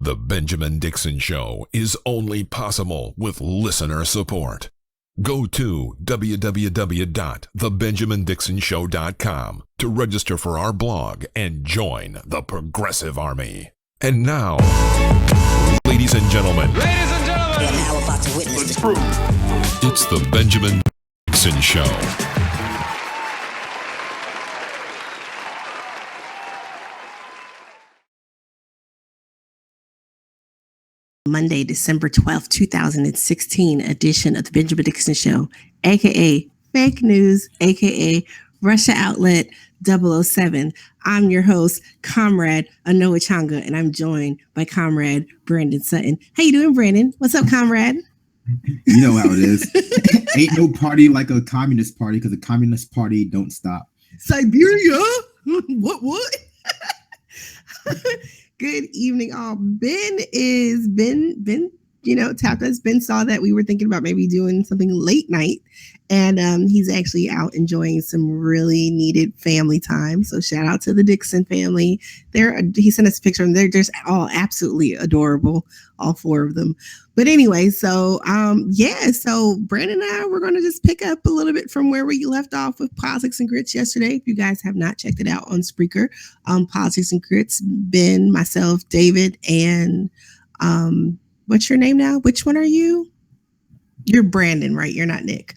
The Benjamin Dixon Show is only possible with listener support. Go to www.thebenjamindixonshow.com to register for our blog and join the Progressive Army. And now, ladies and gentlemen, we are now about to witness the truth. It's the Benjamin Dixon Show. Monday, December 12th, 2016 edition of the Benjamin Dixon Show, aka Fake News, aka Russia Outlet 007. I'm your host, Comrade Anoa Changa, and I'm joined by Comrade Brandon Sutton. How you doing, Brandon? What's up, Comrade? You know how it is. Ain't no party like a communist party because a communist party don't stop. Siberia? What? Good evening, all. Ben, tapped us. Ben saw that we were thinking about maybe doing something late night, and he's actually out enjoying some really needed family time. So shout out to the Dixon family. He sent us a picture, and they're just all absolutely adorable, all four of them. But anyway, so Brandon and I, we're going to just pick up a little bit from where we left off with Politics and Grits yesterday. If you guys have not checked it out on Spreaker, Politics and Grits, Ben, myself, David, and what's your name now? Which one are you? You're Brandon, right? You're not Nick.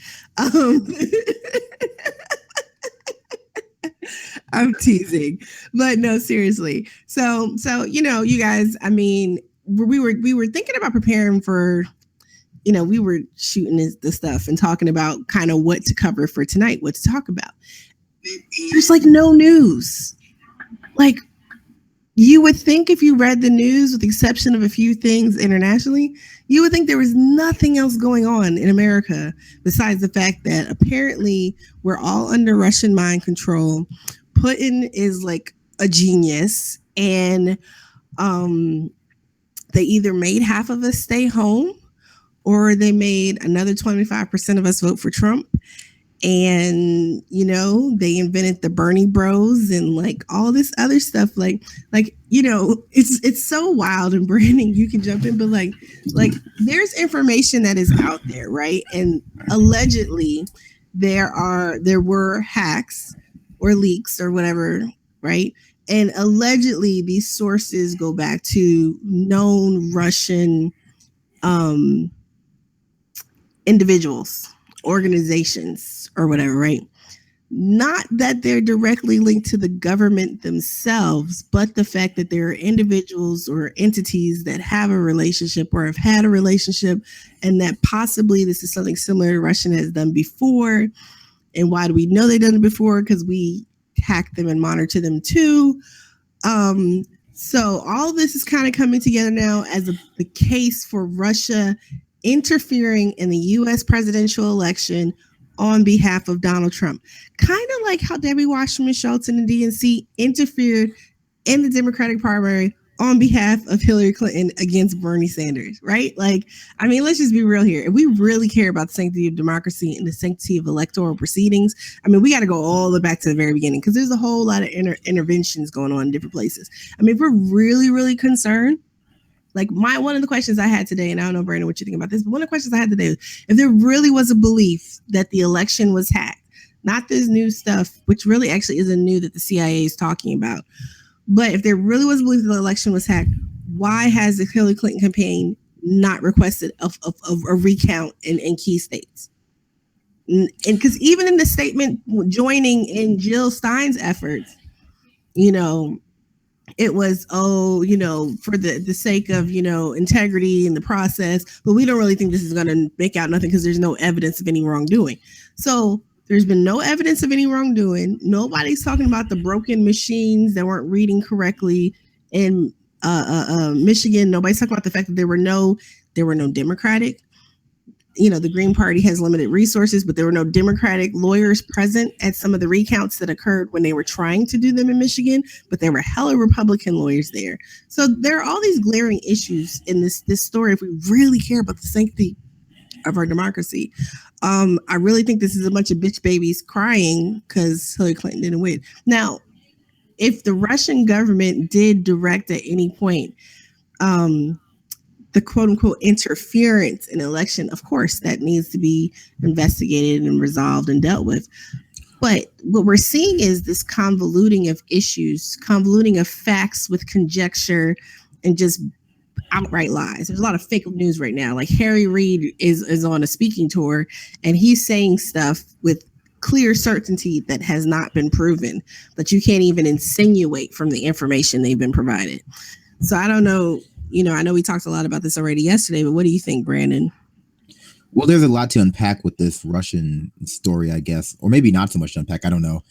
I'm teasing, but no, seriously. So you guys, I mean, we were thinking about preparing for, we were shooting the stuff and talking about kind of what to cover for tonight, what to talk about. There's like no news. Like, you would think if you read the news, with the exception of a few things internationally, you would think there was nothing else going on in America besides the fact that apparently we're all under Russian mind control. Putin is like a genius, and they either made half of us stay home or they made another 25% of us vote for Trump. And, they invented the Bernie Bros and like all this other stuff. It's so wild. And Brandon, you can jump in, but like there's information that is out there, right? And allegedly there were hacks or leaks or whatever, right? And allegedly these sources go back to known Russian individuals, organizations, or whatever, right? Not that they're directly linked to the government themselves, but the fact that there are individuals or entities that have a relationship or have had a relationship, and that possibly this is something similar Russia has done before. And why do we know they've done it before? Because we hack them and monitor them too. So all this is kind of coming together now as the case for Russia interfering in the U.S. presidential election on behalf of Donald Trump. Kind of like how Debbie Wasserman Schultz and the DNC interfered in the Democratic primary on behalf of Hillary Clinton against Bernie Sanders, right? Like, I mean, let's just be real here. If we really care about the sanctity of democracy and the sanctity of electoral proceedings, I mean, we got to go all the way back to the very beginning, because there's a whole lot of interventions going on in different places. I mean, if we're really, really concerned, like one of the questions I had today, and I don't know, Brandon, what you think about this, but one of the questions I had today was if there really was a belief that the election was hacked, not this new stuff, which really actually isn't new that the CIA is talking about, but if there really was a belief that the election was hacked, why has the Hillary Clinton campaign not requested a recount in key states? And because even in the statement joining in Jill Stein's efforts, it was, for the sake of, integrity in the process, but we don't really think this is going to make out nothing because there's no evidence of any wrongdoing. So there's been no evidence of any wrongdoing. Nobody's talking about the broken machines that weren't reading correctly in Michigan. Nobody's talking about the fact that there were no Democratic. The Green Party has limited resources, but there were no Democratic lawyers present at some of the recounts that occurred when they were trying to do them in Michigan, but there were hella Republican lawyers there. So there are all these glaring issues in this story if we really care about the sanctity of our democracy. I really think this is a bunch of bitch babies crying because Hillary Clinton didn't win. Now, if the Russian government did direct at any point the quote unquote interference in election, of course, that needs to be investigated and resolved and dealt with. But what we're seeing is this convoluting of issues, convoluting of facts with conjecture and just outright lies. There's a lot of fake news right now. Like Harry Reid is on a speaking tour and he's saying stuff with clear certainty that has not been proven, that you can't even insinuate from the information they've been provided. So I don't know, I know we talked a lot about this already yesterday, but what do you think, Brandon? Well, there's a lot to unpack with this Russian story, I guess, or maybe not so much to unpack. I don't know.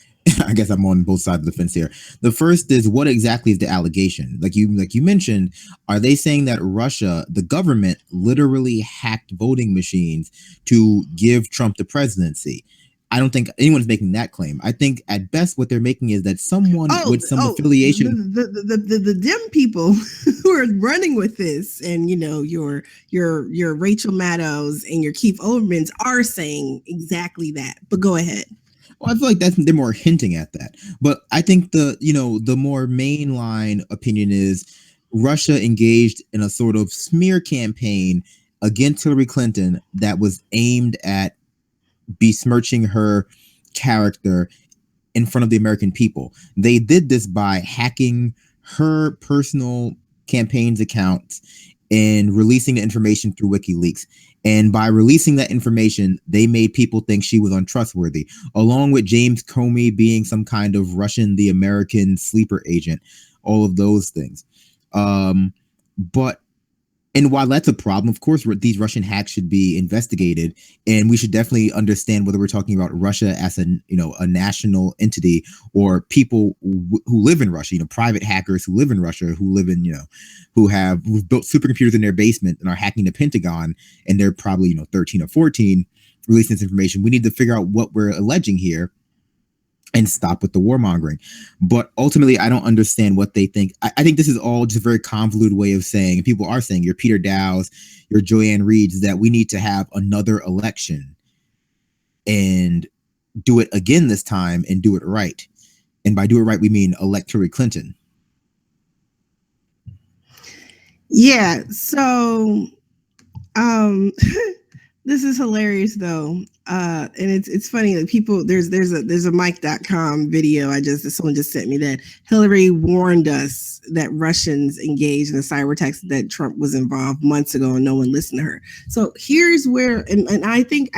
I guess I'm on both sides of the fence here. The first is, what exactly is the allegation? Like you mentioned, are they saying that Russia, the government, literally hacked voting machines to give Trump the presidency? I don't think anyone's making that claim. I think at best what they're making is that someone with some affiliation, the dim people who are running with this, and your Rachel Maddows and your Keith Olbermanns are saying exactly that. But go ahead. Well, I feel like they're more hinting at that. But I think the more mainline opinion is Russia engaged in a sort of smear campaign against Hillary Clinton that was aimed at besmirching her character in front of the American people. They did this by hacking her personal campaign's accounts and releasing the information through WikiLeaks. And by releasing that information, they made people think she was untrustworthy, along with James Comey being some kind of Russian, the American sleeper agent, all of those things. And while that's a problem, of course, these Russian hacks should be investigated, and we should definitely understand whether we're talking about Russia as a national entity or people who live in Russia, private hackers who live in Russia, who live in, who've built supercomputers in their basement and are hacking the Pentagon, and they're probably 13 or 14 releasing this information. We need to figure out what we're alleging here and stop with the warmongering. But ultimately, I don't understand what they think. I think this is all just a very convoluted way of saying, and people are saying, your Peter Dows, your Joanne Reeds, that we need to have another election and do it again this time and do it right. And by do it right, we mean elect Hillary Clinton. Yeah. So, this is hilarious though. And it's funny that people, there's a Mike.com video. Someone just sent me that Hillary warned us that Russians engaged in a cyber attack, that Trump was involved months ago and no one listened to her. So here's where, and I think,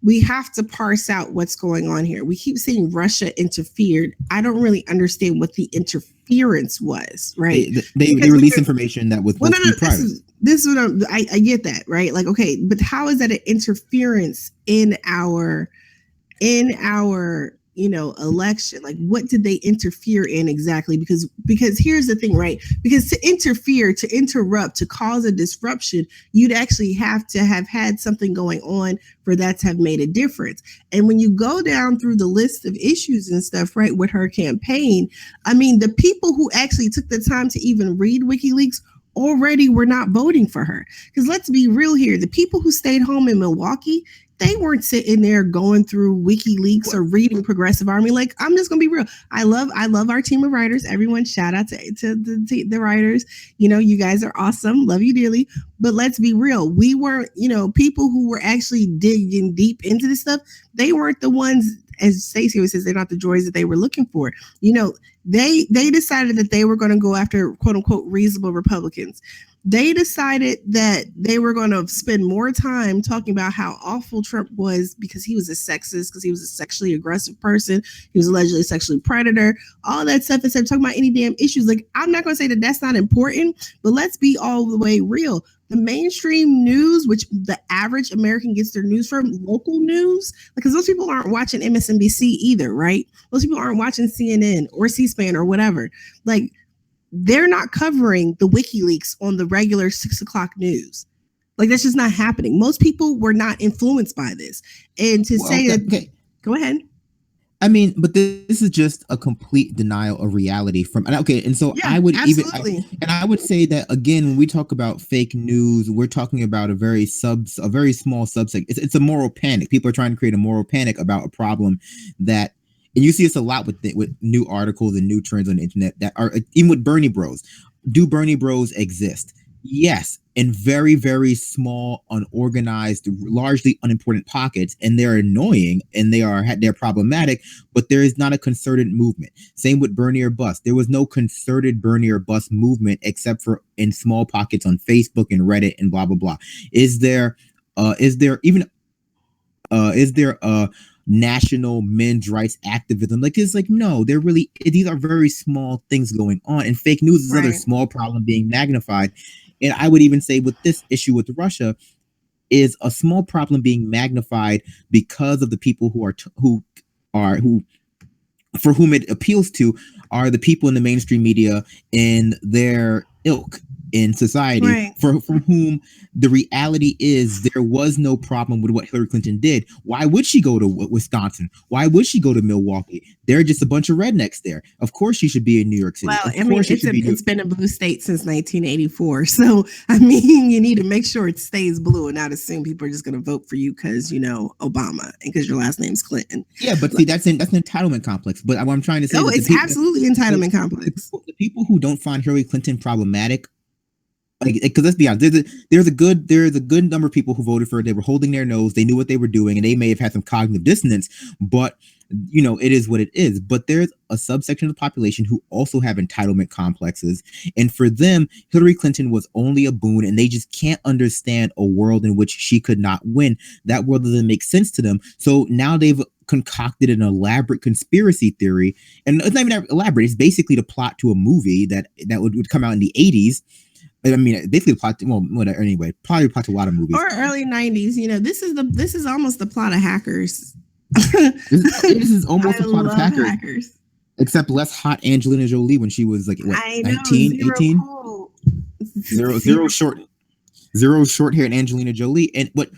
we have to parse out what's going on here. We keep saying Russia interfered. I don't really understand what the interference was, right? They released information that was private. This is what I get that, right? Like, okay, but how is that an interference in our election? Like, what did they interfere in exactly? Because here's the thing, right? Because to interfere, to interrupt, to cause a disruption, you'd actually have to have had something going on for that to have made a difference. And when you go down through the list of issues and stuff, right, with her campaign, I mean, the people who actually took the time to even read WikiLeaks already were not voting for her. Because let's be real here, the people who stayed home in Milwaukee, they weren't sitting there going through WikiLeaks or reading Progressive Army. Like, I'm just gonna be real. I love our team of writers. Everyone, shout out to the writers. You guys are awesome. Love you dearly. But let's be real. We weren't, people who were actually digging deep into this stuff. They weren't the ones, as Stacey always says, they're not the droids that they were looking for. They decided that they were going to go after quote unquote reasonable Republicans. They decided that they were going to spend more time talking about how awful Trump was because he was a sexist, because he was a sexually aggressive person. He was allegedly a sexually predator, all that stuff, instead of talking about any damn issues. Like, I'm not going to say that that's not important, but let's be all the way real. The mainstream news, which the average American gets their news from, local news, because those people aren't watching MSNBC either, right? Those people aren't watching CNN or C-SPAN or whatever. Like, they're not covering the WikiLeaks on the regular 6 o'clock news. Like, that's just not happening. Most people were not influenced by this. And to okay. Go ahead. I mean, but this is just a complete denial of reality and so yeah, I would I would say that again, when we talk about fake news, we're talking about a very small subset. It's a moral panic. People are trying to create a moral panic about a problem that, and you see this a lot with new articles and new trends on the internet that are, even with Bernie Bros, Do Bernie Bros exist? Yes, in very, very small, unorganized, largely unimportant pockets, and they're annoying and they're problematic, but there is not a concerted movement. Same with Bernie or Bust. There was no concerted Bernie or Bust movement except for in small pockets on Facebook and Reddit and blah blah blah. Is there is there a national men's rights activism? Like, it's like, no, they're really, these are very small things going on, and fake news is another small problem being magnified. And I would even say with this issue with Russia is a small problem being magnified because of the people who for whom it appeals to are the people in the mainstream media in their ilk in society, for whom the reality is there was no problem with what Hillary Clinton did. Why would she go to Wisconsin? Why would she go to Milwaukee? There are just a bunch of rednecks there. Of course she should be in New York City. Well, I mean, it's been a blue state since 1984. So, I mean, you need to make sure it stays blue and not assume people are just going to vote for you because, you know, Obama and because your last name's Clinton. Yeah, but see, that's an entitlement complex. But what I'm trying to say is it's absolutely entitlement complex. The people who don't find Hillary Clinton problematic, like, because let's be honest, there's a good number of people who voted for it. They were holding their nose. They knew what they were doing, and they may have had some cognitive dissonance. But you know, it is what it is. But there's a subsection of the population who also have entitlement complexes, and for them, Hillary Clinton was only a boon, and they just can't understand a world in which she could not win. That world doesn't make sense to them. So now they've concocted an elaborate conspiracy theory, and it's not even elaborate. It's basically the plot to a movie that would come out in the 80s. I mean, basically the plot. Well, whatever. Anyway, probably the plot to a lot of movies or early 90s. You know, this is almost the plot of Hackers. this is almost the plot of Hackers, except less hot Angelina Jolie when she was like what, 19, 18, zero short hair and Angelina Jolie. And but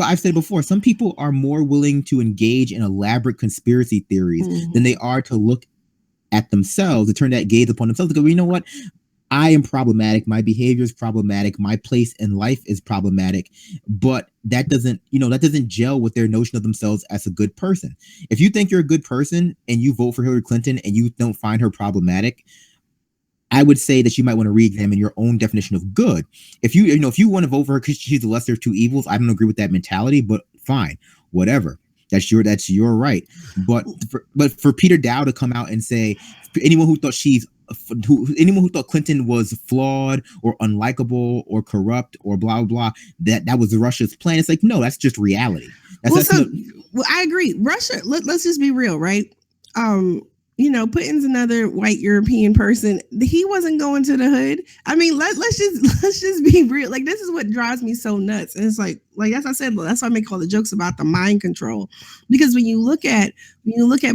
I've said before, some people are more willing to engage in elaborate conspiracy theories than they are to look at themselves, to turn that gaze upon themselves, to go, you know what? I am problematic. My behavior is problematic. My place in life is problematic. But that doesn't gel with their notion of themselves as a good person. If you think you're a good person and you vote for Hillary Clinton and you don't find her problematic, I would say that you might want to re-examine your own definition of good. If you want to vote for her because she's the lesser of two evils, I don't agree with that mentality, but fine, whatever. That's your right. But for Peter Dow to come out and say anyone who thought Clinton was flawed or unlikable or corrupt or blah blah blah, that was Russia's plan. It's like, no, that's just reality. Well, I agree. Russia. Let's just be real, right? You know, Putin's another white European person. He wasn't going to the hood. I mean, let's just be real. Like, this is what drives me so nuts. And it's like as I said, that's why I make all the jokes about the mind control. Because when you look at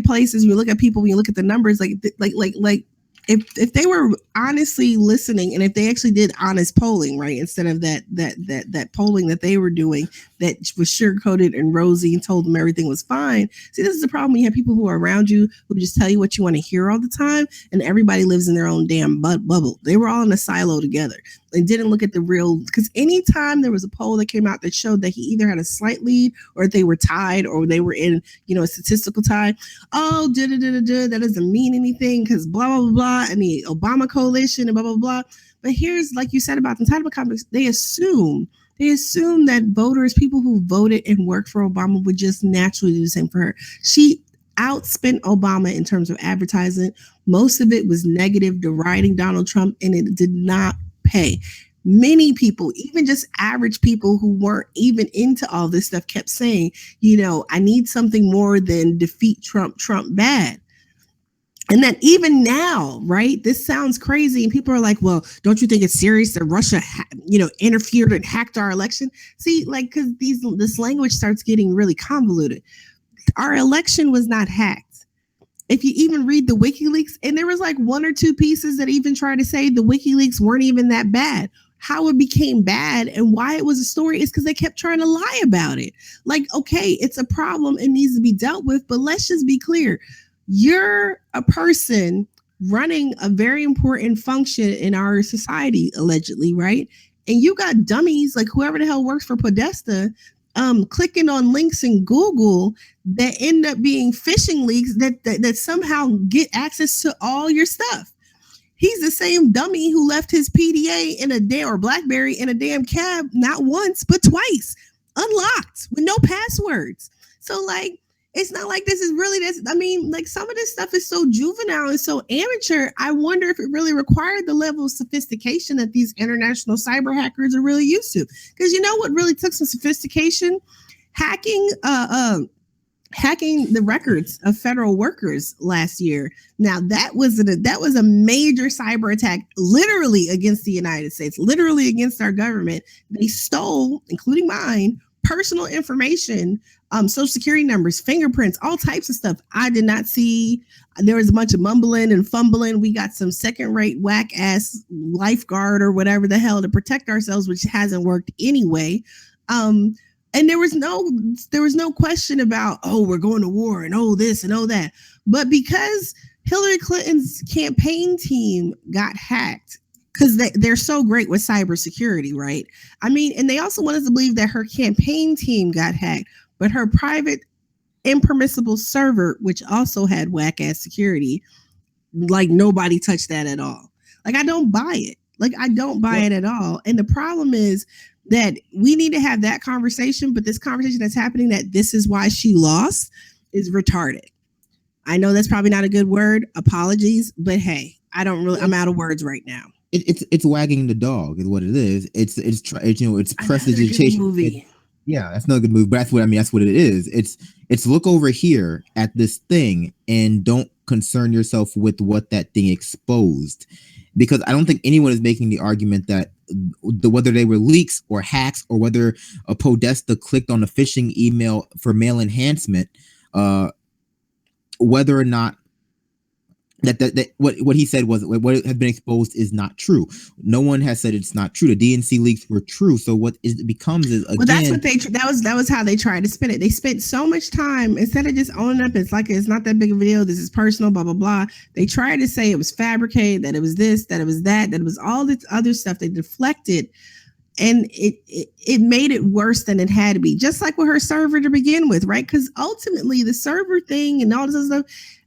places, when you look at people, when you look at the numbers, like if they were honestly listening and if they actually did honest polling, right, instead of that polling that they were doing that was sugar-coated and rosy and told them everything was fine. See, this is the problem. You have people who are around you who just tell you what you want to hear all the time, and everybody lives in their own damn bubble. They were all in a silo together and didn't look at the real, because anytime there was a poll that came out that showed that he either had a slight lead or they were tied or they were in, a statistical tie. Oh, that doesn't mean anything because blah, blah, blah, blah, and the Obama coalition and blah, blah, blah. But here's, like you said about the entitlement complex, they assume that voters, people who voted and worked for Obama, would just naturally do the same for her. She outspent Obama in terms of advertising. Most of it was negative, deriding Donald Trump, and it did not pay. Many people, even just average people who weren't even into all this stuff, kept saying, I need something more than defeat Trump bad. And that even now, right, this sounds crazy. And people are like, well, don't you think it's serious that Russia, interfered and hacked our election? See, because this language starts getting really convoluted. Our election was not hacked. If you even read the WikiLeaks, and there was like one or two pieces that even tried to say the WikiLeaks weren't even that bad. How it became bad and why it was a story is because they kept trying to lie about it. Like, okay, it's a problem. It needs to be dealt with. But let's just be clear. You're a person running a very important function in our society, allegedly, right? And you got dummies like whoever the hell works for Podesta clicking on links in Google that end up being phishing links that somehow get access to all your stuff. He's the same dummy who left his PDA in a damn or BlackBerry in a damn cab, not once, but twice, unlocked with no passwords. So like, it's not like this is really this. I mean, like some of this stuff is so juvenile and so amateur. I wonder if it really required the level of sophistication that these international cyber hackers are really used to. Because you know what really took some sophistication? Hacking the records of federal workers last year. Now that was a major cyber attack, literally against the United States, literally against our government. They stole, including mine, personal information, social security numbers, fingerprints, all types of stuff. I did not see. There was a bunch of mumbling and fumbling. We got some second-rate whack-ass lifeguard or whatever the hell to protect ourselves, which hasn't worked anyway. And there was no question about, oh, we're going to war and oh this and oh that. But because Hillary Clinton's campaign team got hacked, because they're so great with cybersecurity, right? I mean, and they also want us to believe that her campaign team got hacked, but her private impermissible server, which also had whack ass security, like nobody touched that at all. Like, I don't buy it. Like, I don't buy it at all. And the problem is that we need to have that conversation, but this conversation that's happening, that this is why she lost, is retarded. I know that's probably not a good word. Apologies, but hey, I'm out of words right now. It's wagging the dog is what it is. It's prestidigitation. Yeah, that's not a good move, but that's what I mean. That's what it is. It's look over here at this thing and don't concern yourself with what that thing exposed, because I don't think anyone is making the argument that whether they were leaks or hacks or whether a Podesta clicked on a phishing email for mail enhancement, whether or not that what he said was what has been exposed is not true. No one has said it's not true. The DNC leaks were true. So what it becomes is, again, well, that's what that was how they tried to spin it. They spent so much time, instead of just owning up, it's like it's not that big of a deal, this is personal, blah blah blah. They tried to say it was fabricated, that it was this, that it was that it was all this other stuff. They deflected, and it made it worse than it had to be. Just like with her server to begin with, right? Because ultimately the server thing and all this other stuff,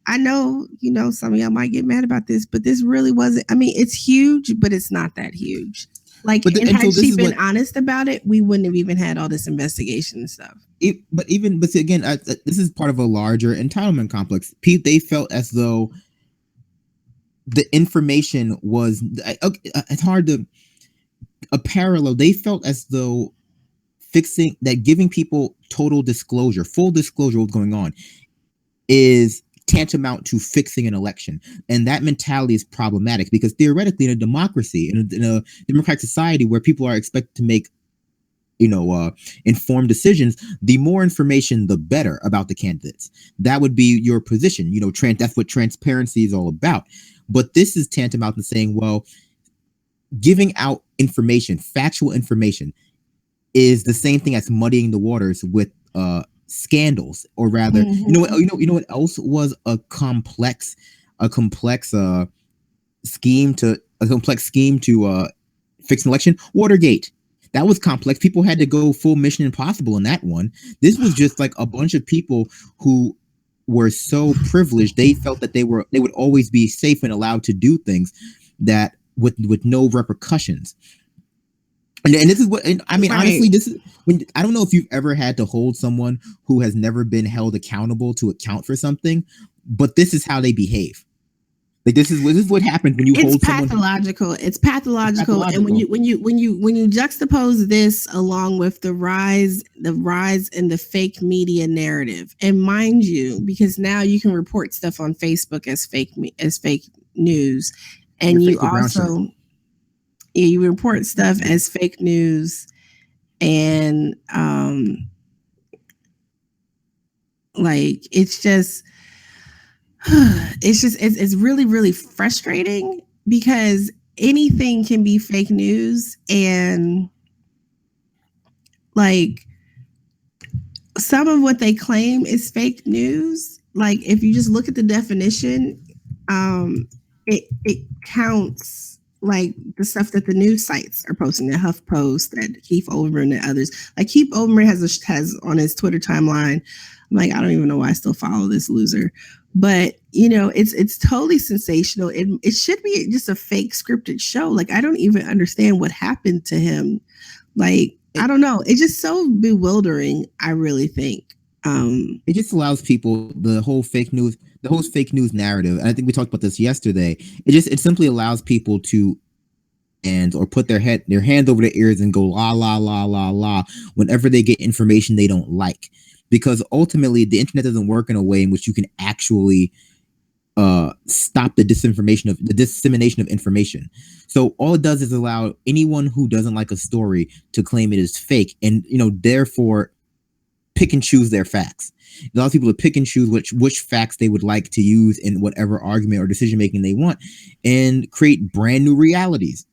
I know, some of y'all might get mad about this, but this really wasn't. I mean, it's huge, but it's not that huge. Like, had she been honest about it, we wouldn't have even had all this investigation and stuff. But again, this is part of a larger entitlement complex. They felt as though the information was. It's hard to a parallel. They felt as though giving people total disclosure, full disclosure of what's going on, is tantamount to fixing an election. And that mentality is problematic, because theoretically in a democracy, in a democratic society where people are expected to make informed decisions, the more information the better about the candidates. That would be your position. That's what transparency is all about. But this is tantamount to saying, well, giving out information, factual information, is the same thing as muddying the waters with scandals, or rather, you know what else was a complex scheme to fix an election? Watergate. That was complex. People had to go full Mission Impossible in that one. This was just like a bunch of people who were so privileged, they felt that they would always be safe and allowed to do things that with no repercussions. And this is what, I mean, right. Honestly, this is when, I don't know if you've ever had to hold someone who has never been held accountable to account for something, but this is how they behave. Like, this is what happens when you hold someone. It's pathological. And when you juxtapose this along with the rise in the fake media narrative, and mind you, because now you can report stuff on Facebook as fake news, and you also. You report stuff as fake news, and it's really, really frustrating, because anything can be fake news, and like some of what they claim is fake news. Like, if you just look at the definition, it counts. Like the stuff that the news sites are posting, the HuffPost, that Keith Olbermann and others. Like, Keith Olbermann has on his Twitter timeline. I'm like, I don't even know why I still follow this loser. But, it's totally sensational. It should be just a fake scripted show. Like, I don't even understand what happened to him. Like, I don't know. It's just so bewildering, I really think. It just allows people the whole fake news narrative. And I think we talked about this yesterday. It simply allows people to or put their hands over their ears and go la la la la la whenever they get information they don't like, because ultimately the internet doesn't work in a way in which you can actually stop the dissemination of information. So all it does is allow anyone who doesn't like a story to claim it is fake, and therefore pick and choose their facts. It allows people to pick and choose which facts they would like to use in whatever argument or decision making they want, and create brand new realities.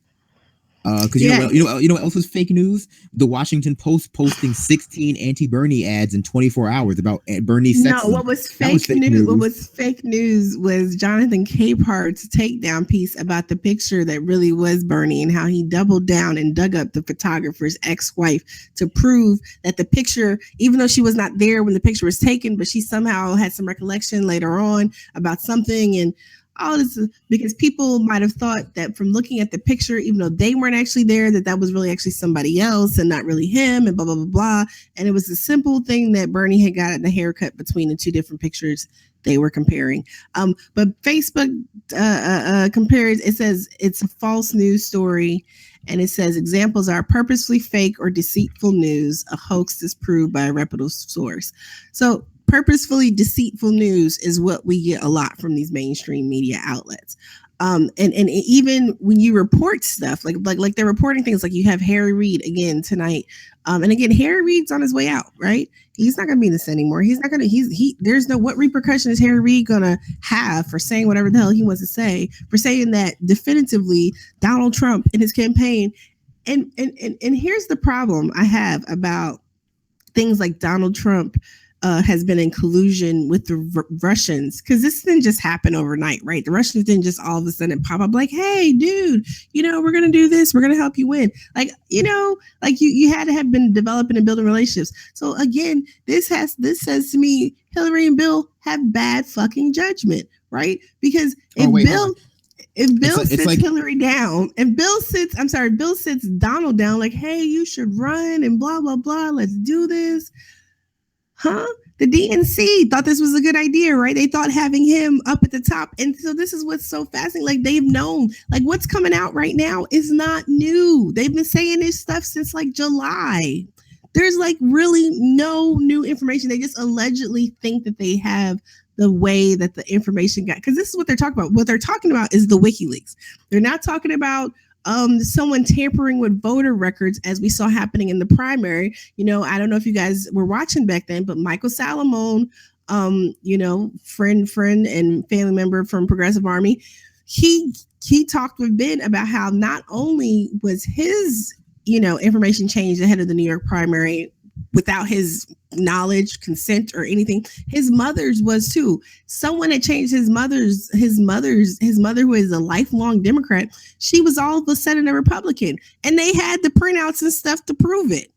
Because you know what else was fake news? The Washington Post posting 16 anti-Bernie ads in 24 hours about Bernie sex. No, what was fake news? What was fake news was Jonathan Capehart's takedown piece about the picture that really was Bernie, and how he doubled down and dug up the photographer's ex-wife to prove that the picture, even though she was not there when the picture was taken, but she somehow had some recollection later on about something, and all this, because people might have thought that from looking at the picture, even though they weren't actually there, that was really actually somebody else and not really him, and blah, blah, blah, blah. And it was a simple thing that Bernie had gotten the haircut between the two different pictures they were comparing. But Facebook compares, it says it's a false news story. And it says examples are purposefully fake or deceitful news, a hoax disproved by a reputable source. So purposefully deceitful news is what we get a lot from these mainstream media outlets. And even when you report stuff, like they're reporting things, like you have Harry Reid again tonight. And again, Harry Reid's on his way out, right? He's not going to be in this anymore. He's not going to, there's no, what repercussion is Harry Reid going to have for saying whatever the hell he wants to say, for saying that definitively Donald Trump in his campaign. And here's the problem I have about things like Donald Trump has been in collusion with the Russians, because this didn't just happen overnight, right? The Russians didn't just all of a sudden pop up like, hey, dude, we're going to do this. We're going to help you win. Like, you had to have been developing and building relationships. So again, this says to me, Hillary and Bill have bad fucking judgment, right? Because if Bill sits Hillary down, and Bill sits Donald down, like, hey, you should run and blah, blah, blah. Let's do this. Huh? The DNC thought this was a good idea, right? They thought having him up at the top. And so this is what's so fascinating. Like, they've known, like, what's coming out right now is not new. They've been saying this stuff since like July. There's like really no new information. They just allegedly think that they have the way that the information got, because this is what they're talking about. What they're talking about is the WikiLeaks. They're not talking about someone tampering with voter records, as we saw happening in the primary. I don't know if you guys were watching back then, but Michael Salamone, friend and family member from Progressive Army, he talked with Ben about how not only was his, information changed ahead of the New York primary without his knowledge, consent, or anything, his mother's was too. Someone had changed his mother, who is a lifelong Democrat. She was all of a sudden a Republican, and they had the printouts and stuff to prove it.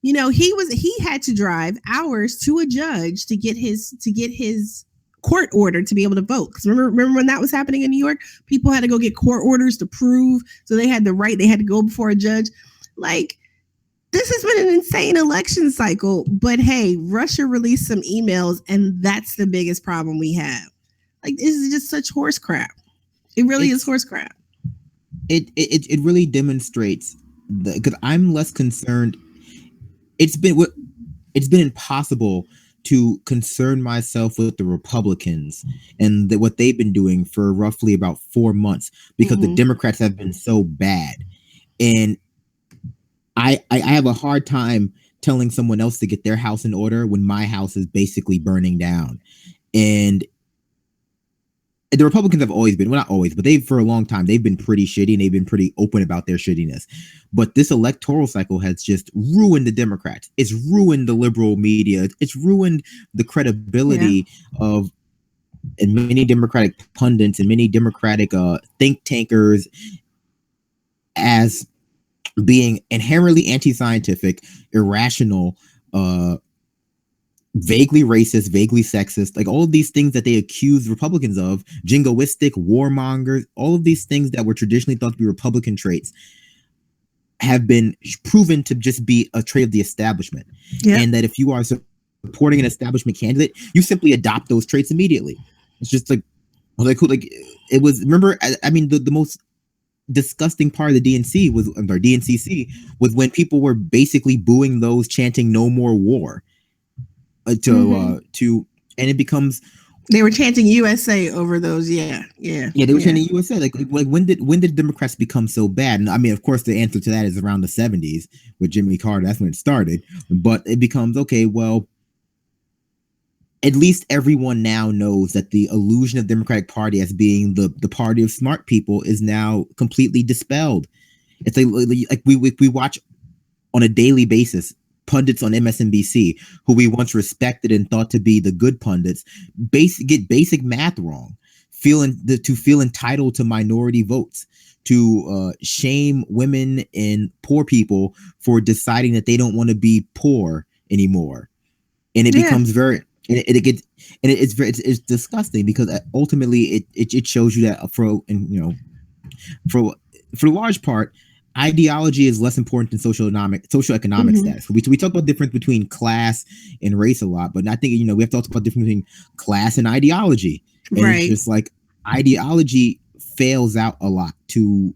He had to drive hours to a judge to get his court order to be able to vote. Because remember when that was happening in New York, people had to go get court orders to prove, so they had to go before a judge. Like, this has been an insane election cycle, but hey, Russia released some emails, and that's the biggest problem we have. Like, this is just such horse crap. It really is horse crap. It really demonstrates because I'm less concerned. It's been impossible to concern myself with the Republicans and what they've been doing for roughly about 4 months, because the Democrats have been so bad. And I have a hard time telling someone else to get their house in order when my house is basically burning down. And the Republicans have always been, well, not always, but for a long time, they've been pretty shitty, and they've been pretty open about their shittiness. But this electoral cycle has just ruined the Democrats. It's ruined the liberal media. It's ruined the credibility of and many Democratic pundits and many Democratic think tankers as being inherently anti-scientific, irrational, vaguely racist, vaguely sexist, like all of these things that they accuse Republicans of, jingoistic, warmongers, all of these things that were traditionally thought to be Republican traits have been proven to just be a trait of the establishment. Yeah. And that if you are supporting an establishment candidate, you simply adopt those traits immediately. It's just like it was, remember, I mean, the most disgusting part of the DNCC was when people were basically booing those chanting "No more war" and it becomes, they were chanting USA over those. Yeah, they were chanting USA. Like when did Democrats become so bad? And I mean, of course, the answer to that is around the 70s with Jimmy Carter. That's when it started. But it becomes, okay, well, at least everyone now knows that the illusion of Democratic Party as being the party of smart people is now completely dispelled. It's like we watch on a daily basis pundits on MSNBC who we once respected and thought to be the good pundits get basic math wrong, feel entitled to minority votes, to shame women and poor people for deciding that they don't want to be poor anymore, and it becomes very. It's disgusting because ultimately it shows you that for the large part, ideology is less important than socioeconomic status. We talk about the difference between class and race a lot, but I think we have to talk about the difference between class and ideology. And it's just like ideology fails out a lot to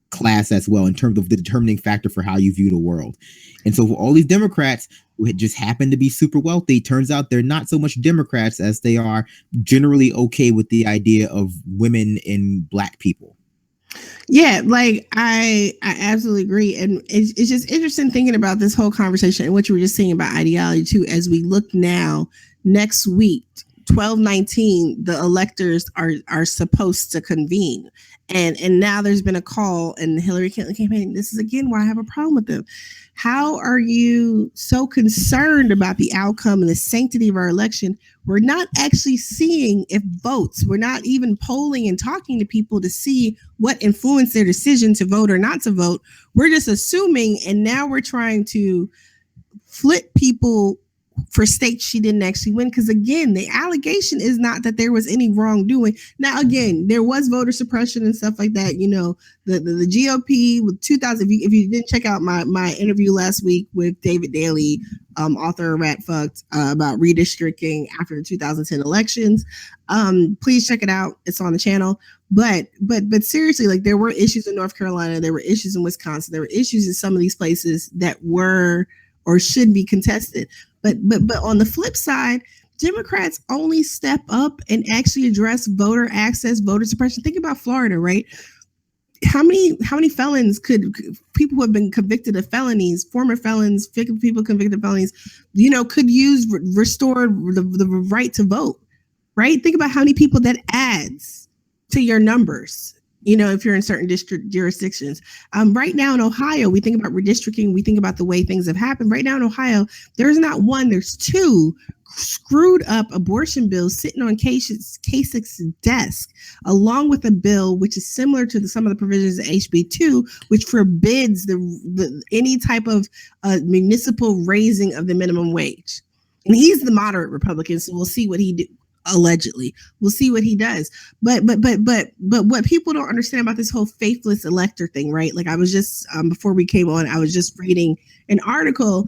class as well in terms of the determining factor for how you view the world. And so for all these Democrats who just happen to be super wealthy, turns out they're not so much Democrats as they are generally okay with the idea of women and Black people. Yeah, like I absolutely agree. And it's just interesting thinking about this whole conversation and what you were just saying about ideology too, as we look now next week, 12/19, the electors are supposed to convene. And now there's been a call, and the Hillary Clinton campaign, this is again where I have a problem with them. How are you so concerned about the outcome and the sanctity of our election? We're not actually seeing if votes, we're not even polling and talking to people to see what influenced their decision to vote or not to vote. We're just assuming, and now we're trying to flip people for states she didn't actually win. Because again, the allegation is not that there was any wrongdoing. Now, again, there was voter suppression and stuff like that. The GOP with 2000. If you didn't check out my interview last week with David Daly, author of Rat Fucked, about redistricting after the 2010 elections, please check it out. It's on the channel. But seriously, like, there were issues in North Carolina, there were issues in Wisconsin, there were issues in some of these places that were or should be contested. But on the flip side, Democrats only step up and actually address voter access, voter suppression. Think about Florida, right? How many felons people who have been convicted of felonies, former felons, people convicted of felonies, could use restore the right to vote, right? Think about how many people that adds to your numbers. If you're in certain district jurisdictions. Right now in Ohio, we think about redistricting. We think about the way things have happened. Right now in Ohio, there's not one, there's two screwed up abortion bills sitting on Kasich's desk, along with a bill which is similar to some of the provisions of HB2, which forbids the any type of municipal raising of the minimum wage. And he's the moderate Republican, so we'll see what he do. Allegedly, we'll see what he does. But what people don't understand about this whole faithless elector thing, right? Like, I was just before we came on, I was just reading an article.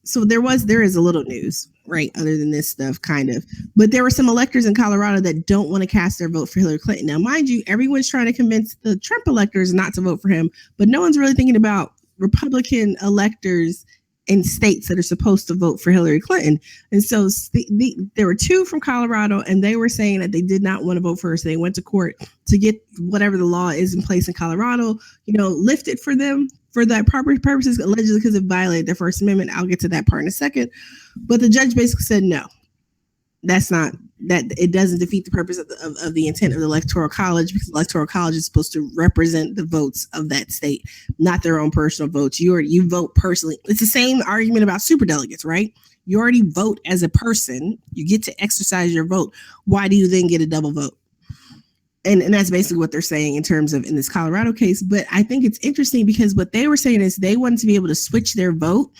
So there is a little news, right? Other than this stuff, kind of. But there were some electors in Colorado that don't want to cast their vote for Hillary Clinton. Now, mind you, everyone's trying to convince the Trump electors not to vote for him, but no one's really thinking about Republican electors in states that are supposed to vote for Hillary Clinton. And so there were two from Colorado, and they were saying that they did not want to vote for her. So they went to court to get whatever the law is in place in Colorado, lifted for them for that proper purposes, allegedly because it violated their First Amendment. I'll get to that part in a second. But the judge basically said, no, it doesn't defeat the purpose of the intent of the Electoral College, because the Electoral College is supposed to represent the votes of that state, not their own personal votes. You vote personally. It's the same argument about superdelegates, right? You already vote as a person. You get to exercise your vote. Why do you then get a double vote? And that's basically what they're saying in terms of in this Colorado case. But I think it's interesting because what they were saying is they wanted to be able to switch their vote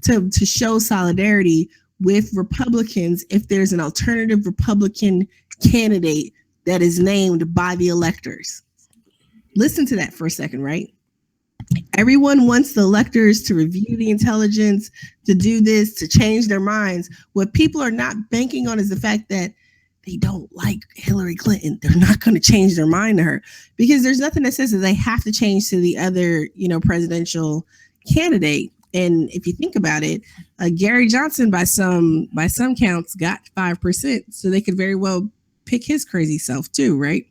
to show solidarity with Republicans if there's an alternative Republican candidate that is named by the electors. Listen to that for a second, right? Everyone wants the electors to review the intelligence, to do this, to change their minds. What people are not banking on is the fact that they don't like Hillary Clinton. They're not going to change their mind to her because there's nothing that says that they have to change to the other, presidential candidate. And if you think about it, Gary Johnson, by some counts, got 5%, so they could very well pick his crazy self too, right?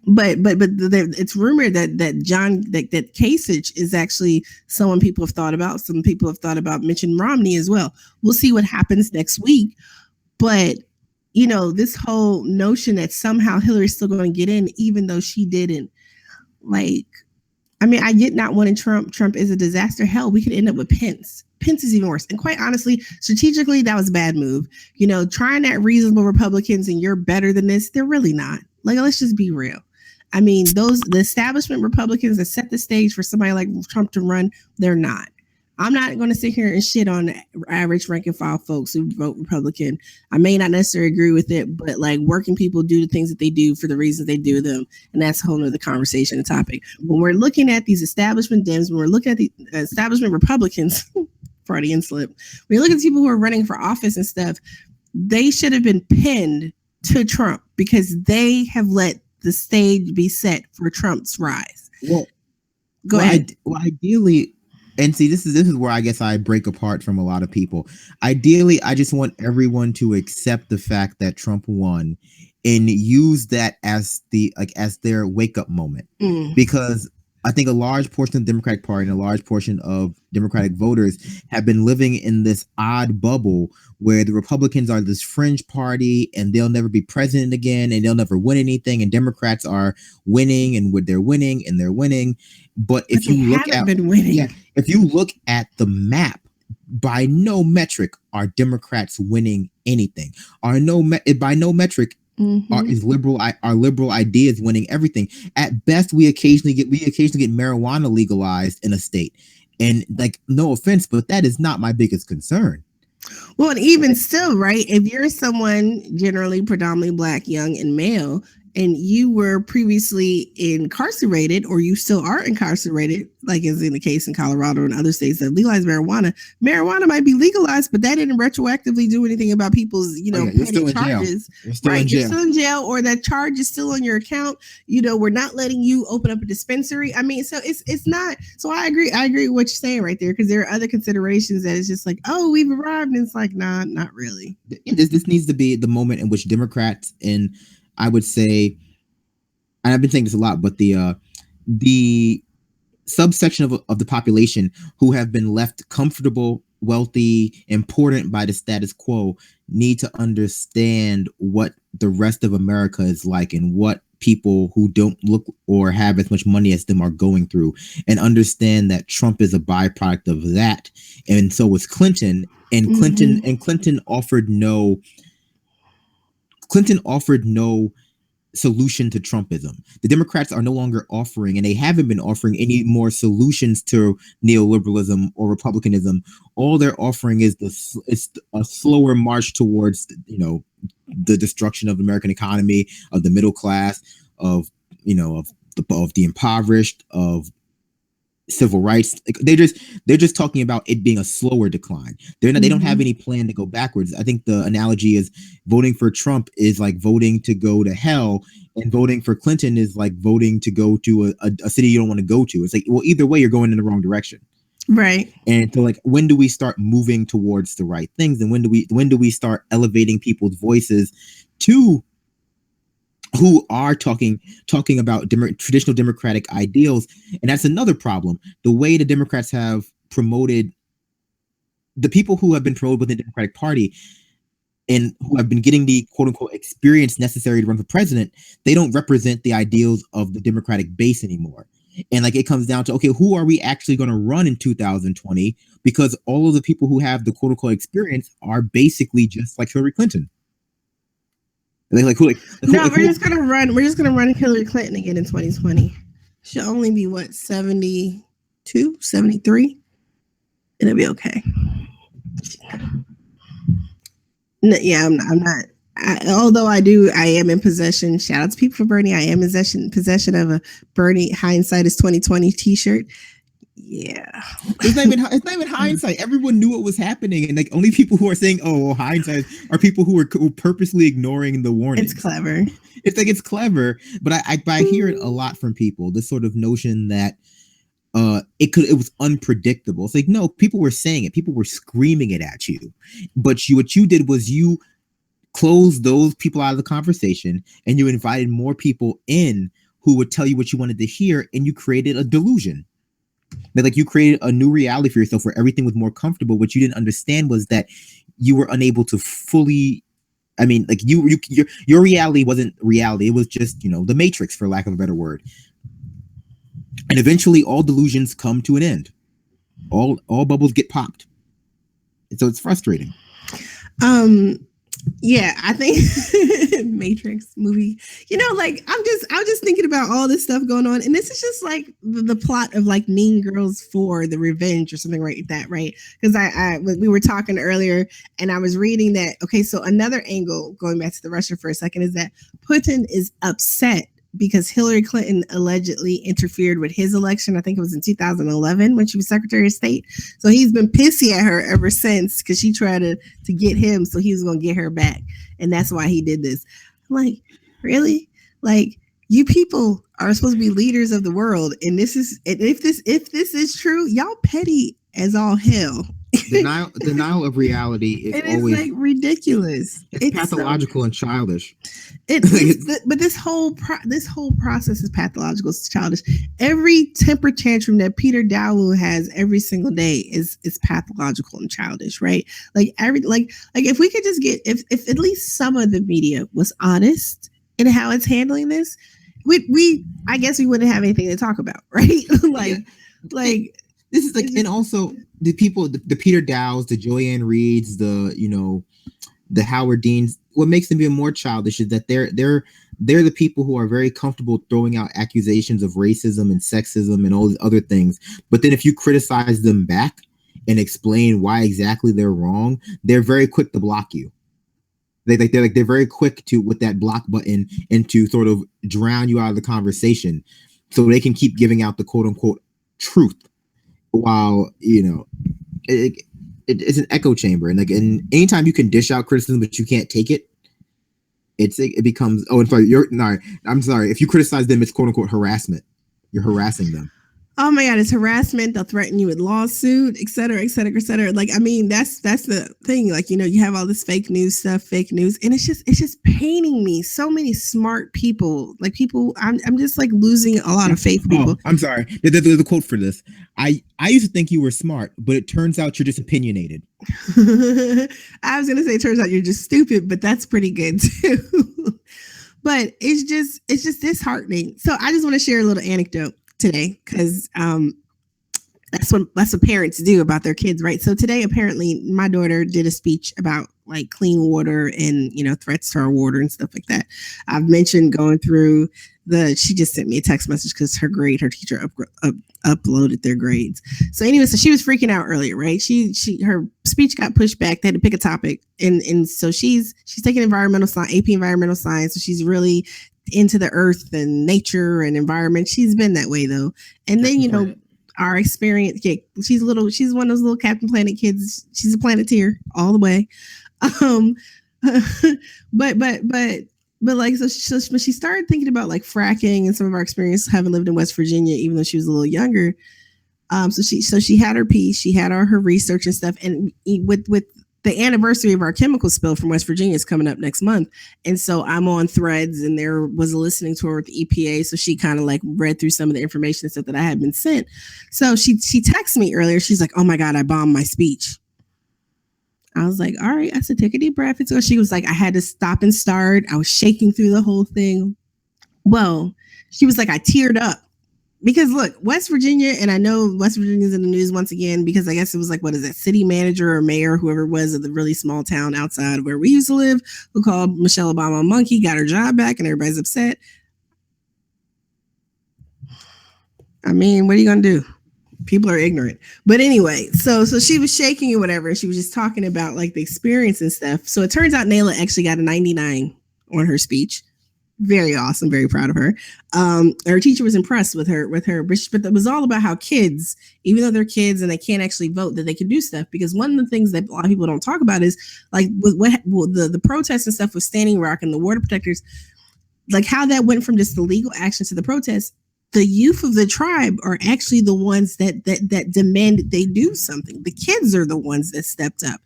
But it's rumored that that Kasich is actually someone people have thought about. Some people have thought about Mitt Romney as well. We'll see what happens next week. But this whole notion that somehow Hillary's still going to get in, even though she didn't, I get not wanting Trump. Trump is a disaster. Hell, we could end up with Pence. Pence is even worse. And quite honestly, strategically, that was a bad move. Trying at reasonable Republicans and you're better than this, they're really not. Let's just be real. The establishment Republicans that set the stage for somebody like Trump to run, they're not. I'm not going to sit here and shit on average rank and file folks who vote Republican. I may not necessarily agree with it, but working people do the things that they do for the reasons they do them. And that's a whole nother conversation and topic. When we're looking at these establishment Dems, when we're looking at the establishment Republicans, Freudian slip, when you look at people who are running for office and stuff, they should have been pinned to Trump because they have let the stage be set for Trump's rise. Go ahead. Ideally, and see, this is where I guess I break apart from a lot of people. Ideally, I just want everyone to accept the fact that Trump won and use that as their wake up moment, because I think a large portion of the Democratic Party and a large portion of Democratic voters have been living in this odd bubble where the Republicans are this fringe party and they'll never be president again and they'll never win anything, and Democrats are winning and they're winning and they're winning. But if you look at the map, by no metric are Democrats winning anything. By no metric is liberal ideas winning everything. At best, we occasionally get marijuana legalized in a state, and no offense, but that is not my biggest concern. Well, and even still, right? If you're someone generally predominantly Black, young, and male, and you were previously incarcerated, or you still are incarcerated, like is in the case in Colorado and other states that legalize marijuana might be legalized, but that didn't retroactively do anything about people's, petty charges. You're still in jail, or that charge is still on your account. We're not letting you open up a dispensary. So it's not. So I agree with what you're saying right there, because there are other considerations that it's just oh, we've arrived, and it's nah, not really. This needs to be the moment in which Democrats, and I would say, and I've been saying this a lot, but the subsection of the population who have been left comfortable, wealthy, important by the status quo need to understand what the rest of America is like and what people who don't look or have as much money as them are going through, and understand that Trump is a byproduct of that. And so was Clinton, and Clinton offered no solution to Trumpism. The Democrats are no longer offering, and they haven't been offering, any more solutions to neoliberalism or republicanism. All they're offering is a slower march towards, the destruction of the American economy, of the middle class, of the impoverished, of civil rights. They're just talking about it being a slower decline. They don't have any plan to go backwards. I think the analogy is voting for Trump is like voting to go to hell, and voting for Clinton is like voting to go to a city you don't want to go to. It's either way, you're going in the wrong direction. Right. And so when do we start moving towards the right things? And when do we start elevating people's voices to who are talking about traditional democratic ideals? And that's another problem. The way the Democrats have promoted, the people who have been promoted within the Democratic Party and who have been getting the quote unquote experience necessary to run for president, they don't represent the ideals of the Democratic base anymore. And it comes down to, okay, who are we actually going to run in 2020? Because all of the people who have the quote unquote experience are basically just like Hillary Clinton. We're just gonna run Hillary Clinton again in 2020. She'll only be 72, 73. It'll be okay. No, yeah, I'm not. Although I am in possession. Shout out to people for Bernie. I am in possession of a Bernie hindsight is 2020 T-shirt. Yeah, it's not even hindsight. Everyone knew what was happening, and like only people who are saying, "Oh, hindsight," are people who are purposely ignoring the warning. it's clever. It's clever, but I hear it a lot from people. This sort of notion that it was unpredictable. It's like, no, people were saying it, people were screaming it at you, but what you did was you closed those people out of the conversation, and you invited more people in who would tell you what you wanted to hear, and you created a delusion. Like you created a new reality for yourself where everything was more comfortable. What you didn't understand was that you were unable to fully. I mean, like your reality wasn't reality. It was just, the Matrix, for lack of a better word. And eventually, all delusions come to an end. All bubbles get popped. And so it's frustrating. Yeah, I think Matrix movie. Like I was just thinking about all this stuff going on, and this is just like the plot of like Mean Girls 4: The Revenge or something like that, right? Because we were talking earlier, and I was reading that. Okay, so another angle, going back to the Russia for a second, is that Putin is upset because Hillary Clinton allegedly interfered with his election. I think it was in 2011 when she was Secretary of State. So he's been pissy at her ever since because she tried to get him, so he was going to get her back. And that's why he did this. I'm like, really? Like, you people are supposed to be leaders of the world. And if this is true, y'all petty as all hell. Denial of reality is always like ridiculous. It's pathological and childish. But this whole process is pathological. It's childish. Every temper tantrum that Peter Dowlin has every single day is pathological and childish, right? Like if we could just get if at least some of the media was honest in how it's handling this, I guess we wouldn't have anything to talk about, right? This is like, and also the people, the Peter Dows, the Joyanne Reeds, the Howard Deans. What makes them even more childish is that they're the people who are very comfortable throwing out accusations of racism and sexism and all these other things. But then if you criticize them back and explain why exactly they're wrong, they're very quick to block you. They're very quick to, with that block button, and to sort of drown you out of the conversation, so they can keep giving out the quote unquote truth. While it's an echo chamber, and anytime you can dish out criticism but you can't take it, it becomes I'm sorry. If you criticize them, it's quote unquote harassment. You're harassing them. Oh my God, it's harassment. They'll threaten you with lawsuit, et cetera, et cetera, et cetera. Like, I mean, that's the thing. Like, you have all this fake news stuff, and it's just paining me. So many smart people, like people, I'm just like losing a lot of faith in people. I'm sorry. There's a quote for this. I used to think you were smart, but it turns out you're just opinionated. I was gonna say, it turns out you're just stupid, but that's pretty good too. But it's just disheartening. So I just want to share a little anecdote today, because that's what parents do about their kids, right? So today, apparently, my daughter did a speech about like clean water and threats to our water and stuff like that. I've mentioned going through she just sent me a text message because her teacher uploaded their grades. So anyway, so she was freaking out earlier, right? Her speech got pushed back. They had to pick a topic, and so she's taking environmental science, AP environmental science. So she's really into the earth and nature and environment. She's been that way though. And then, our experience, she's one of those little Captain Planet kids. She's a planeteer all the way. But like, so she started thinking about like fracking and some of our experience having lived in West Virginia, even though she was a little younger. So she had her piece, she had her research and stuff. And with the anniversary of our chemical spill from West Virginia is coming up next month. And so I'm on Threads, and there was a listening tour with the EPA. So she kind of like read through some of the information and stuff that I had been sent. So she texted me earlier. She's like, "Oh my God, I bombed my speech." I was like, all right. I said, take a deep breath. So she was like, I had to stop and start. I was shaking through the whole thing. Well, she was like, I teared up. Because look, West Virginia, and I know West Virginia's in the news once again, because I guess it was like, what is that, city manager or mayor, whoever it was, of the really small town outside of where we used to live, who called Michelle Obama a monkey, got her job back, and everybody's upset. I mean, what are you going to do? People are ignorant. But anyway, so she was shaking or whatever. And she was just talking about like the experience and stuff. So it turns out Nayla actually got a 99 on her speech. Very awesome. Very proud of her. Her teacher was impressed with her, but it was all about how kids, even though they're kids and they can't actually vote, that they can do stuff. Because one of the things that a lot of people don't talk about is like the protests and stuff with Standing Rock and the water protectors, like how that went from just the legal action to the protests. The youth of the tribe are actually the ones that demanded they do something. The kids are the ones that stepped up.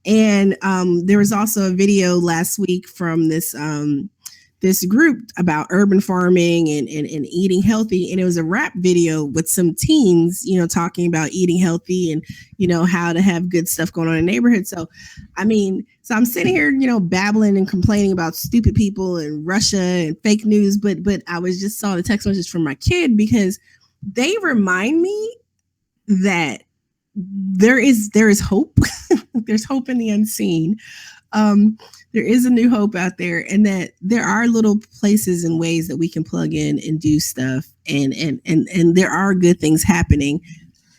And there was also a video last week from this group about urban farming and eating healthy. And it was a rap video with some teens, talking about eating healthy and, how to have good stuff going on in the neighborhood. So, I'm sitting here, babbling and complaining about stupid people and Russia and fake news. But I just saw the text message from my kid because they remind me that there is hope. There's hope in the unseen. There is a new hope out there, and that there are little places and ways that we can plug in and do stuff, and there are good things happening.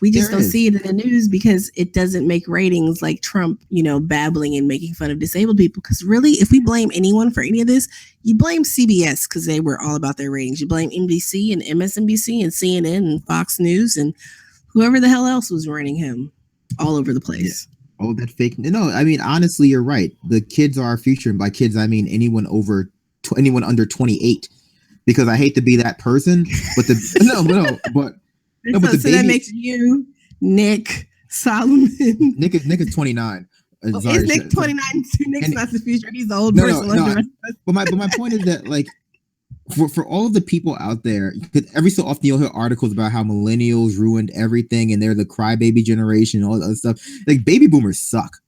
We just don't see it in the news because it doesn't make ratings like Trump, babbling and making fun of disabled people. Because really, if we blame anyone for any of this, you blame CBS because they were all about their ratings. You blame NBC and MSNBC and CNN and Fox News and whoever the hell else was running him all over the place. Yeah. Oh, that fake. No, honestly, you're right. The kids are our future. And by kids, I mean anyone under 28, because I hate to be that person, but so that makes you Nick Solomon. Nick is 29. Sorry, is Nick 29 too? Nick's not the future. He's the old person. No. But my point is that, like, for all of the people out there, because every so often you'll hear articles about how millennials ruined everything and they're the crybaby generation and all that other stuff. Like, baby boomers suck.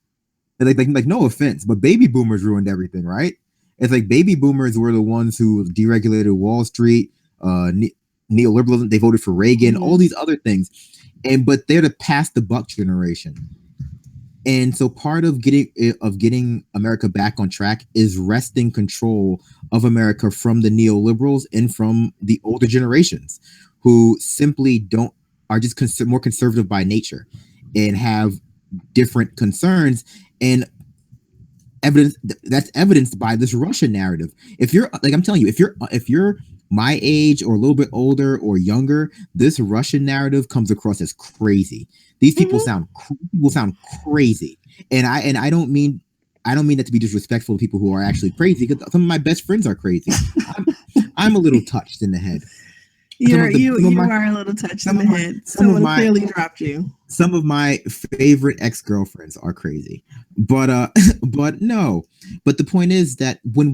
Like no offense, but baby boomers ruined everything, right? It's like baby boomers were the ones who deregulated Wall Street, neoliberalism. They voted for Reagan, all these other things, but they're the pass the buck generation. And so part of getting America back on track is wresting control of America from the neoliberals and from the older generations who simply are just more conservative by nature and have different concerns. And that's evidenced by this Russia narrative. If you're like, I'm telling you, if you're my age or a little bit older or younger, this Russian narrative comes across as crazy. These people sound crazy, and I don't mean that to be disrespectful to people who are actually crazy. Because some of my best friends are crazy. I'm a little touched in the head. You are a little touched in the head. Someone clearly dropped you. Some of my favorite ex-girlfriends are crazy, but no. But the point is that when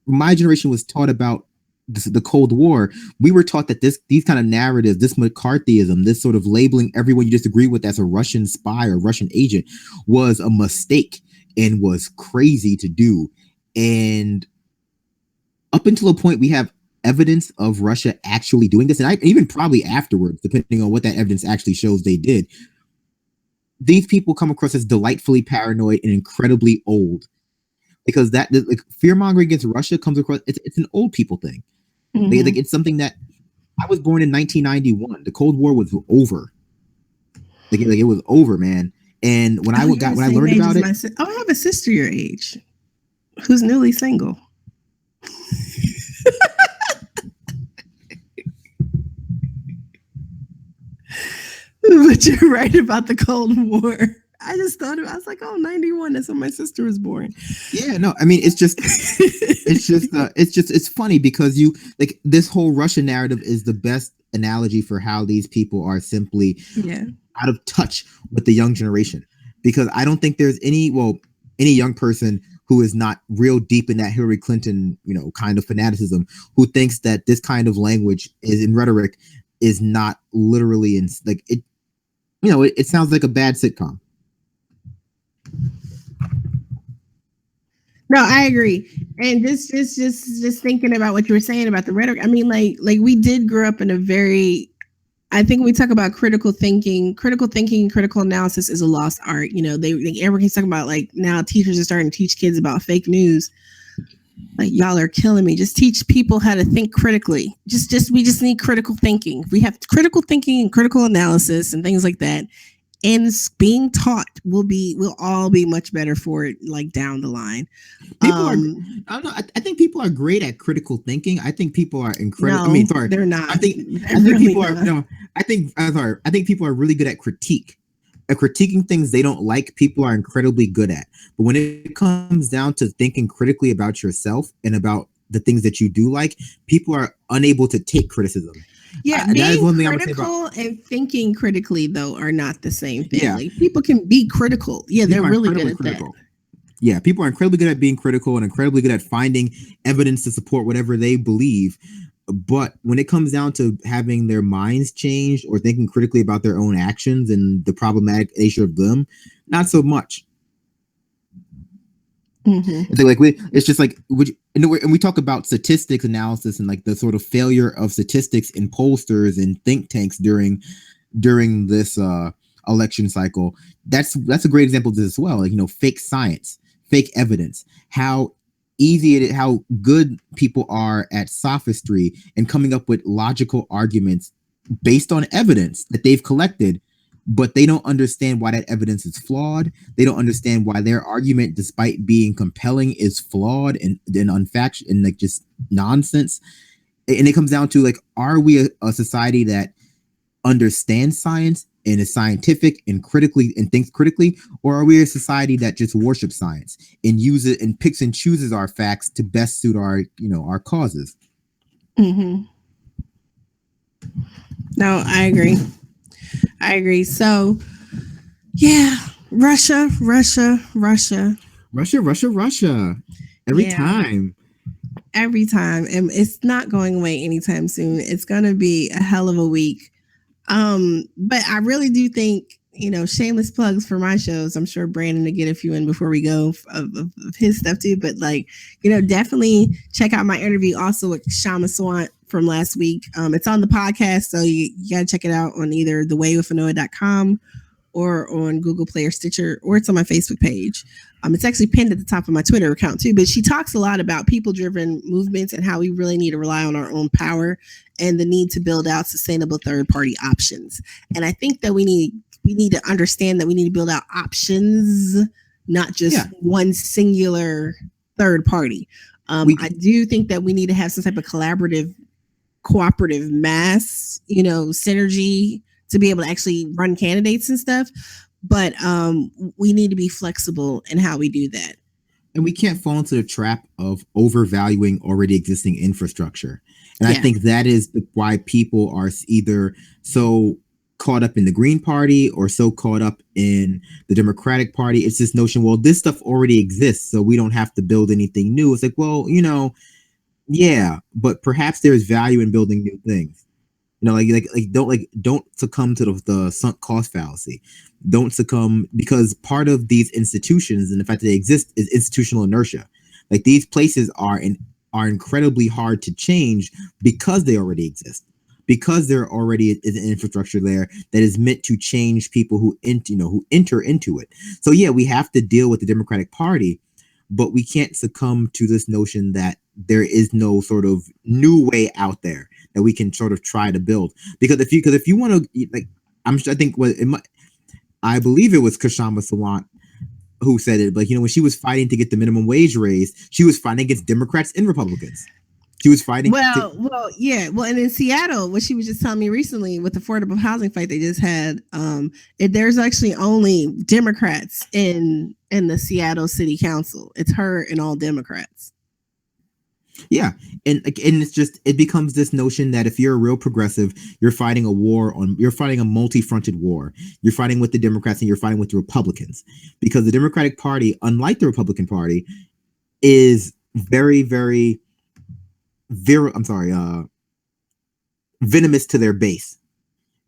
my generation was taught about the Cold War, we were taught that these kind of narratives, this McCarthyism, this sort of labeling everyone you disagree with as a Russian spy or Russian agent was a mistake and was crazy to do. And up until a point, we have evidence of Russia actually doing this, and even probably afterwards, depending on what that evidence actually shows they did. These people come across as delightfully paranoid and incredibly old, because that, like, fear mongering against Russia comes across. It's an old people thing. Like, it's something that I was born in 1991. The Cold War was over. Like it was over, man. And when I learned about it, I have a sister your age who's newly single. But you're right about the Cold War. I just thought I was like, 91. That's when my sister was born. Yeah, no, I mean, it's funny because this whole Russian narrative is the best analogy for how these people are simply out of touch with the young generation. Because I don't think there's any young person who is not real deep in that Hillary Clinton, kind of fanaticism, who thinks that this kind of language is in rhetoric is not literally it sounds like a bad sitcom. No, I agree. And just thinking about what you were saying about the rhetoric. I mean, like we did grow up in a very, I think when we talk about critical thinking, critical analysis is a lost art. Everyone's talking about, like, now teachers are starting to teach kids about fake news. Like, y'all are killing me. Just teach people how to think critically. We just need critical thinking. We have critical thinking and critical analysis and things like that. And being taught we'll all be much better for it, like down the line. People I don't know. I think people are great at critical thinking. I think people are incredible. No, I mean, sorry, they're not. I think Really people not. are. No, I think I'm sorry. I think people are really good at critique. At critiquing things they don't like, people are incredibly good at. But when it comes down to thinking critically about yourself and about the things that you do like, people are unable to take criticism. Yeah, that is being one thing I would say about. critical and thinking critically, though, are not the same thing. Yeah. Like, people can be critical. Yeah, they're People are really good incredibly at critical. Yeah, people are incredibly good at being critical and incredibly good at finding evidence to support whatever they believe. But when it comes down to having their minds changed or thinking critically about their own actions and the problematic nature of them, not so much. Mm-hmm. It's just like, and we talk about statistics analysis and like the sort of failure of statistics in pollsters and think tanks during this election cycle. That's a great example of this as well. Like, fake science, fake evidence, how good people are at sophistry and coming up with logical arguments based on evidence that they've collected, but they don't understand why that evidence is flawed. They don't understand why their argument, despite being compelling, is flawed and unfactual and like just nonsense. And it comes down to, like, are we a society that understands science and is scientific and critically and thinks critically, or are we a society that just worships science and uses it and picks and chooses our facts to best suit our causes? Mm-hmm. No, I agree. So, yeah, Russia. Every time. And it's not going away anytime soon. It's going to be a hell of a week. But I really do think, shameless plugs for my shows. I'm sure Brandon will get a few in before we go of his stuff too. But definitely check out my interview also with Shama Swant from last week. It's on the podcast, so you got to check it out on either thewayWithAnoa.com or on Google Play or Stitcher, or it's on my Facebook page. It's actually pinned at the top of my Twitter account too, but she talks a lot about people-driven movements and how we really need to rely on our own power and the need to build out sustainable third-party options. And I think that we need to understand that we need to build out options, not just one singular third party. I do think that we need to have some type of cooperative mass, synergy to be able to actually run candidates and stuff. But we need to be flexible in how we do that. And we can't fall into the trap of overvaluing already existing infrastructure. And I think that is why people are either so caught up in the Green Party or so caught up in the Democratic Party. It's this notion, well, this stuff already exists, so we don't have to build anything new. It's like, well, yeah, but perhaps there's value in building new things. Don't succumb to the sunk cost fallacy. Don't succumb, because part of these institutions and the fact that they exist is institutional inertia. Like, these places are incredibly hard to change because they already exist, because there already is an infrastructure there that is meant to change people who enter into it. So yeah, we have to deal with the Democratic Party, but we can't succumb to this notion that there is no sort of new way out there that we can sort of try to build. Because if you want to, I believe it was Kashama Sawant who said it, but when she was fighting to get the minimum wage raised, she was fighting against Democrats and Republicans. She was fighting. Well, and in Seattle, what she was just telling me recently with the affordable housing fight they just had, there's actually only Democrats in the Seattle City Council. It's her and all Democrats. Yeah, and it becomes this notion that if you're a real progressive, you're fighting a multi-fronted war. You're fighting with the Democrats and you're fighting with the Republicans, because the Democratic Party, unlike the Republican Party, is very, very venomous to their base.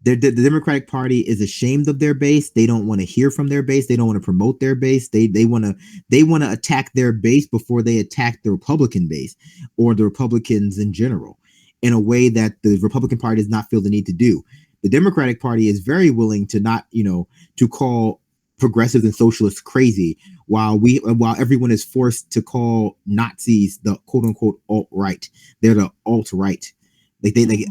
The Democratic Party is ashamed of their base. They don't want to hear from their base. They don't want to promote their base. They want to attack their base before they attack the Republican base or the Republicans in general, in a way that the Republican Party does not feel the need to do. The Democratic Party is very willing to not, to call progressives and socialists crazy, while everyone is forced to call Nazis the quote unquote alt-right. They're the alt-right. Like and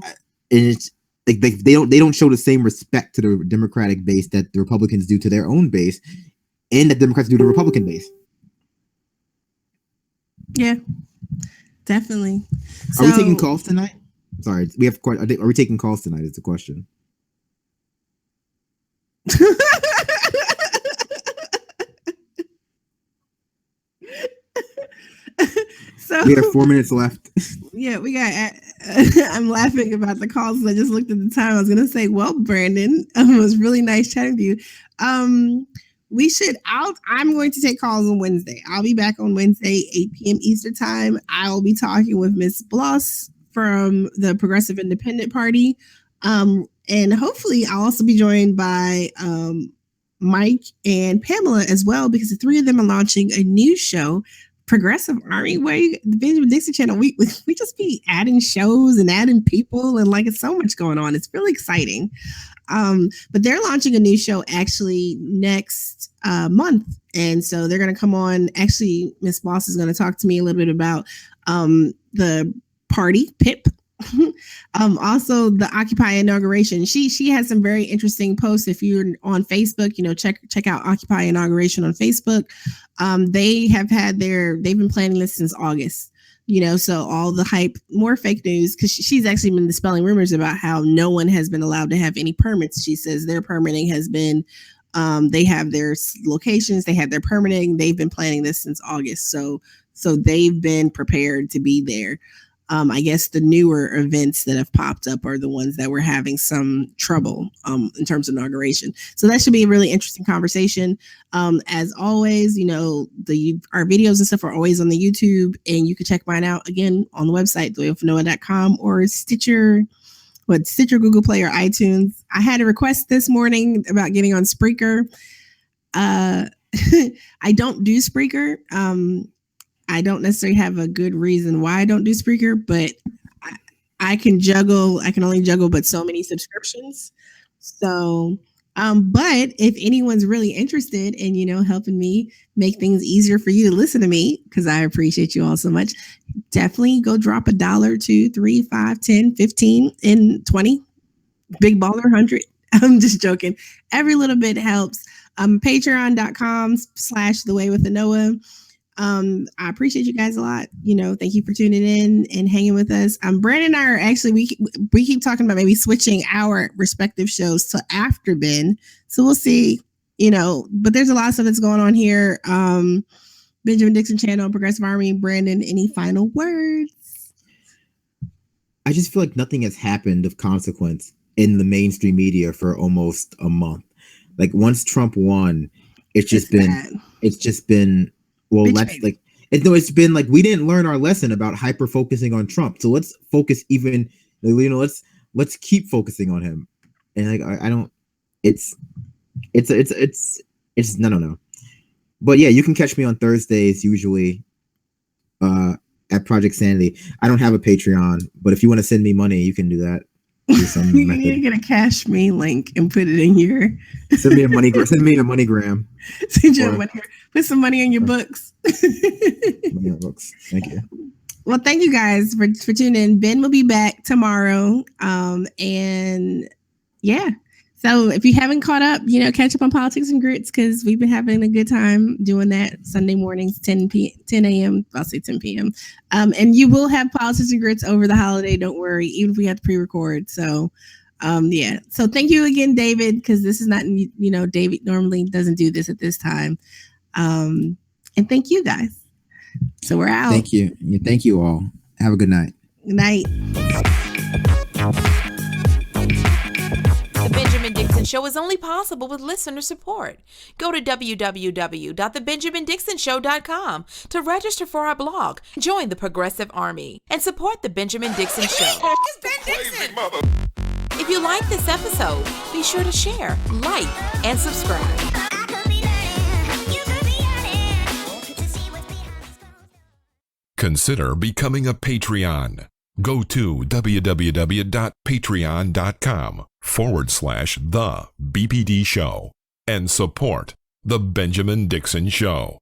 it's like they don't show the same respect to the Democratic base that the Republicans do to their own base, and that Democrats do to the Republican base. Yeah, definitely. Are we taking calls tonight? Sorry, we have. Are we taking calls tonight? Is the question. So we have 4 minutes left. Yeah, we got. I'm laughing about the calls. I just looked at the time. I was gonna say, well, Brandon, it was really nice chatting with you. We should. I'm going to take calls on Wednesday. I'll be back on Wednesday, 8 p.m. Eastern time. I will be talking with Miss Bloss from the Progressive Independent Party, and hopefully, I'll also be joined by Mike and Pamela as well, because the three of them are launching a new show, Progressive Army, where the Benjamin Dixon channel, we just be adding shows and adding people, and like it's so much going on. It's really exciting. But they're launching a new show actually next month, and so they're going to come on. Actually, Miss Boss is going to talk to me a little bit about the party PIP. Also the Occupy inauguration. She has some very interesting posts. If you're on Facebook, check out Occupy inauguration on Facebook. They've been planning this since August, so all the hype, more fake news, because she's actually been dispelling rumors about how no one has been allowed to have any permits. She says their permitting has been they have their locations, they have their permitting, they've been planning this since August, so they've been prepared to be there. I guess the newer events that have popped up are the ones that were having some trouble in terms of inauguration. So that should be a really interesting conversation. As always, our videos and stuff are always on the YouTube, and you can check mine out again on the website, thewayofanoa.com, or Stitcher, Google Play, or iTunes. I had a request this morning about getting on Spreaker. I don't do Spreaker. I don't necessarily have a good reason why I don't do Spreaker, but I can juggle. I can only juggle but so many subscriptions. So, but if anyone's really interested in, helping me make things easier for you to listen to me, because I appreciate you all so much, definitely go drop $1, $2, $3, $5, $10, $15, and $20. Big baller 100. I'm just joking. Every little bit helps. Patreon.com/thewaywithanoa. I appreciate you guys a lot. Thank you for tuning in and hanging with us. Brandon and I are actually, we keep talking about maybe switching our respective shows to after Ben. So we'll see, but there's a lot of stuff that's going on here. Benjamin Dixon channel, Progressive Army. Brandon, any final words? I just feel like nothing has happened of consequence in the mainstream media for almost a month. Like once Trump won, it's just been well, it's been like we didn't learn our lesson about hyper focusing on Trump. So let's focus even, let's keep focusing on him. And I don't, it's no. But yeah, you can catch me on Thursdays usually at Project Sanity. I don't have a Patreon, but if you want to send me money, you can do that. You need to get a Cash Me link and put it in your. Send me a MoneyGram. Send you a money. Put some money on your books. Money on books. Thank you. Well, thank you guys for tuning in. Ben will be back tomorrow. And yeah. So if you haven't caught up, catch up on Politics and Grits, because we've been having a good time doing that Sunday mornings, 10 a.m. I'll say 10 p.m. And you will have Politics and Grits over the holiday. Don't worry, even if we have to pre-record. So, yeah. So thank you again, David, because this is not, David normally doesn't do this at this time. And thank you guys. So we're out. Thank you. Thank you all. Have a good night. Good night. The Benjamin Dixon Show is only possible with listener support. Go to www.thebenjamindixonshow.com to register for our blog, join the Progressive Army, and support the Benjamin Dixon Show. It's Ben Dixon! If you like this episode, be sure to share, like, and subscribe. Consider becoming a Patreon. Go to www.patreon.com/the BPD show and support The Benjamin Dixon Show.